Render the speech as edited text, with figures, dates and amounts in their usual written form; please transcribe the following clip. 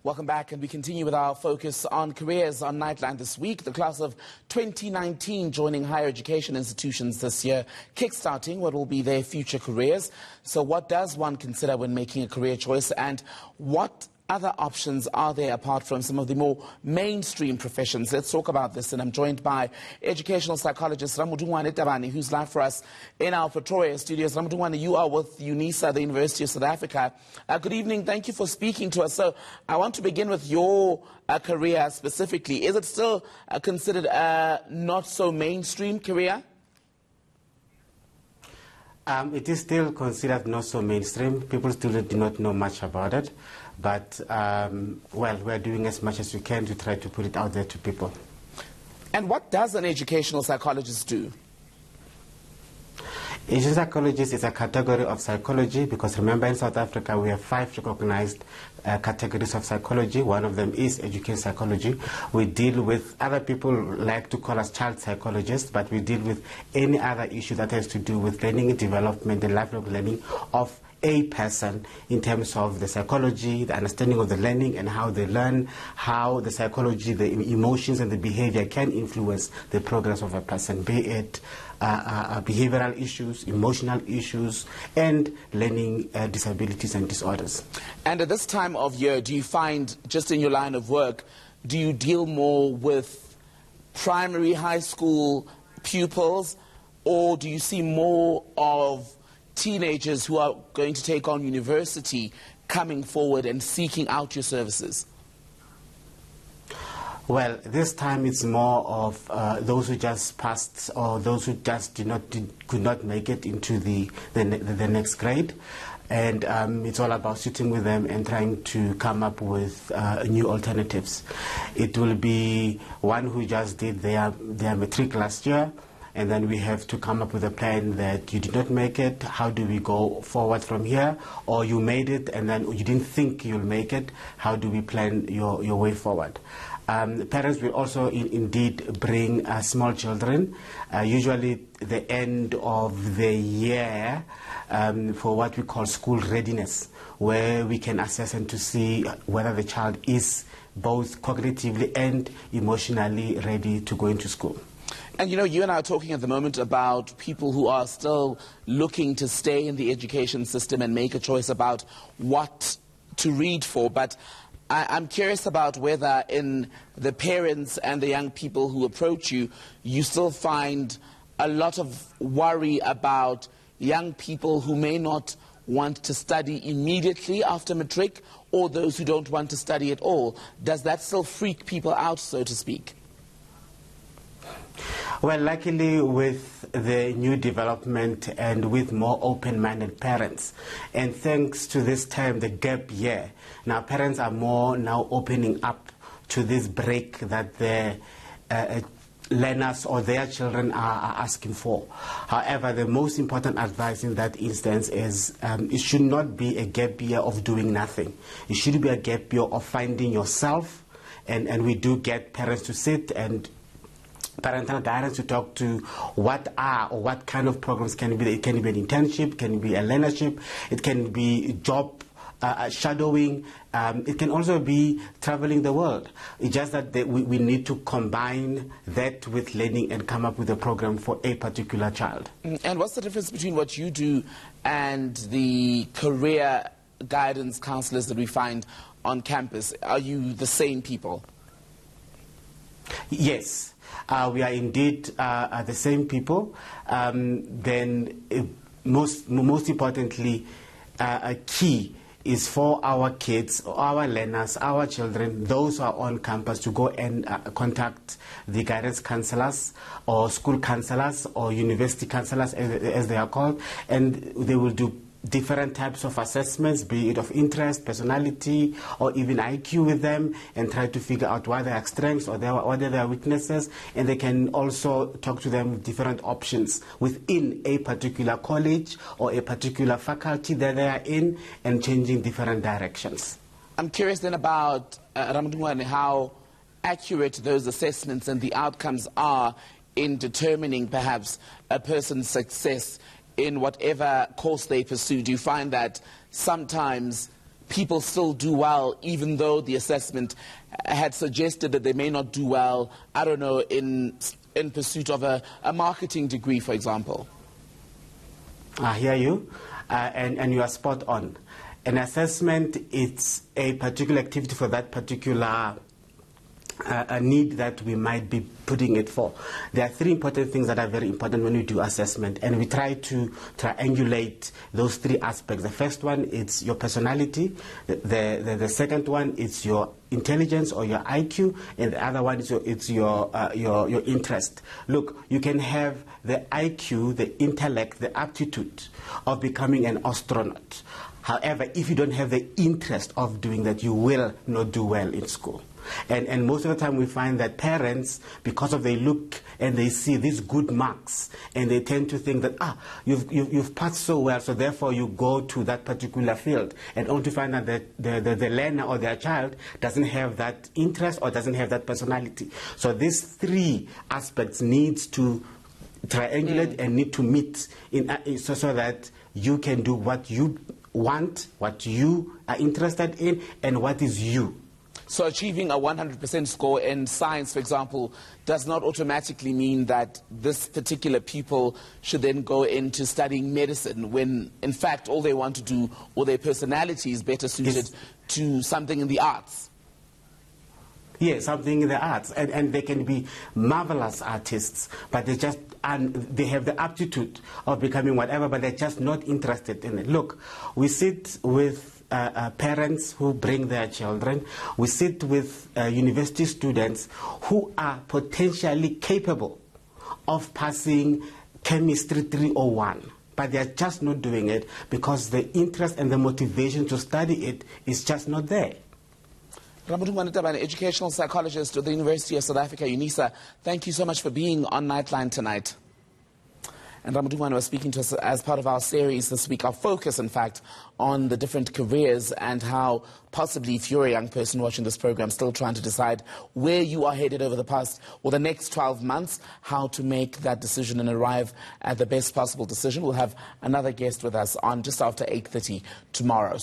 Welcome back, and we continue with our focus on careers on Nightline this week. The class of 2019 joining higher education institutions this year, kickstarting what will be their future careers. So what does one consider when making a career choice, and what other options are there apart from some of the more mainstream professions? Let's talk about this, and I'm joined by educational psychologist Ramudungwane Tabani, who's live for us in our Pretoria studios. Ramudungwane, you are with UNISA, the University of South Africa. Good evening. Thank you for speaking to us. So I want to begin with your career specifically. Is it still considered a not so mainstream career? It is still considered not so mainstream. People still do not know much about it. But, well, we're doing as much as we can to try to put it out there to people. And what does an educational psychologist do? Educational psychologist is a category of psychology, because remember, in South Africa we have 5 recognized categories of psychology. One of them is education psychology. We deal with, other people like to call us child psychologists, but we deal with any other issue that has to do with learning and development and lifelong learning of a person, in terms of the psychology, the understanding of the learning and how they learn, how the psychology, the emotions and the behavior can influence the progress of a person, be it behavioral issues, emotional issues, and learning disabilities and disorders. And at this time of year, do you find, just in your line of work, do you deal more with primary, high school pupils, or do you see more of teenagers who are going to take on university coming forward and seeking out your services? Well, this time it's more of those who just passed, or those who just could not make it into the next grade. And it's all about sitting with them and trying to come up with new alternatives. It will be one who just did their matric last year, and then we have to come up with a plan that you did not make it. How do we go forward from here? Or you made it and then you didn't think you'll make it. How do we plan your way forward? Parents will also indeed bring small children, usually the end of the year, for what we call school readiness, where we can assess and to see whether the child is both cognitively and emotionally ready to go into school. And you know, you and I are talking at the moment about people who are still looking to stay in the education system and make a choice about what to read for. But I'm curious about whether in the parents and the young people who approach you, you still find a lot of worry about young people who may not want to study immediately after matric, or those who don't want to study at all. Does that still freak people out, so to speak? Well, luckily, with the new development and with more open-minded parents, and thanks to this time, the gap year, now parents are more now opening up to this break that their learners or their children are asking for. However, the most important advice in that instance is it should not be a gap year of doing nothing. It should be a gap year of finding yourself, and we do get parents to sit and parental guidance to talk to what are or what kind of programs can be. It can be an internship, can be a learnership, it can be job shadowing, it can also be traveling the world. It's just that we need to combine that with learning and come up with a program for a particular child. And what's the difference between what you do and the career guidance counselors that we find on campus? Are you the same people? Yes. We are indeed the same people. Then most importantly, a key is for our kids, our learners, our children, those who are on campus, to go and contact the guidance counselors or school counselors or university counselors, as they are called, and they will do different types of assessments, be it of interest, personality, or even IQ with them, and try to figure out what their strengths or what are their weaknesses. And they can also talk to them different options within a particular college or a particular faculty that they are in, and changing different directions. I'm curious then about, Ramudungwane, how accurate those assessments and the outcomes are in determining perhaps a person's success in whatever course they pursue. Do you find that sometimes people still do well, even though the assessment had suggested that they may not do well, I don't know, in pursuit of a marketing degree, for example? I hear you, and you are spot on. An assessment, it's a particular activity for that particular a need that we might be putting it for. There are three important things that are very important when we do assessment, and we try to triangulate those three aspects. The first one is your personality, the second one is your intelligence or your IQ, and the other one is your interest. Look, you can have the IQ, the intellect, the aptitude of becoming an astronaut. However, if you don't have the interest of doing that, you will not do well in school. And most of the time we find that parents, because of they look and they see these good marks, and they tend to think that, you've passed so well, so therefore you go to that particular field, and only to find out that the learner or their child doesn't have that interest or doesn't have that personality. So these three aspects needs to triangulate and need to meet so that you can do what you want, what you are interested in, and what is you. So achieving a 100% score in science, for example, does not automatically mean that this particular pupil should then go into studying medicine, when in fact all they want to do, or their personality is better suited to something in the arts. Yes, something in the arts, and they can be marvelous artists, but they have the aptitude of becoming whatever, but they're just not interested in it. Look, we sit with parents who bring their children. We sit with university students who are potentially capable of passing chemistry 301, but they are just not doing it because the interest and the motivation to study it is just not there. An educational psychologist at the University of South Africa, UNISA, thank you so much for being on Nightline tonight. And Ramadumane was speaking to us as part of our series this week, our focus, in fact, on the different careers and how possibly, if you're a young person watching this program, still trying to decide where you are headed over the past or the next 12 months, how to make that decision and arrive at the best possible decision. We'll have another guest with us on just after 8:30 tomorrow.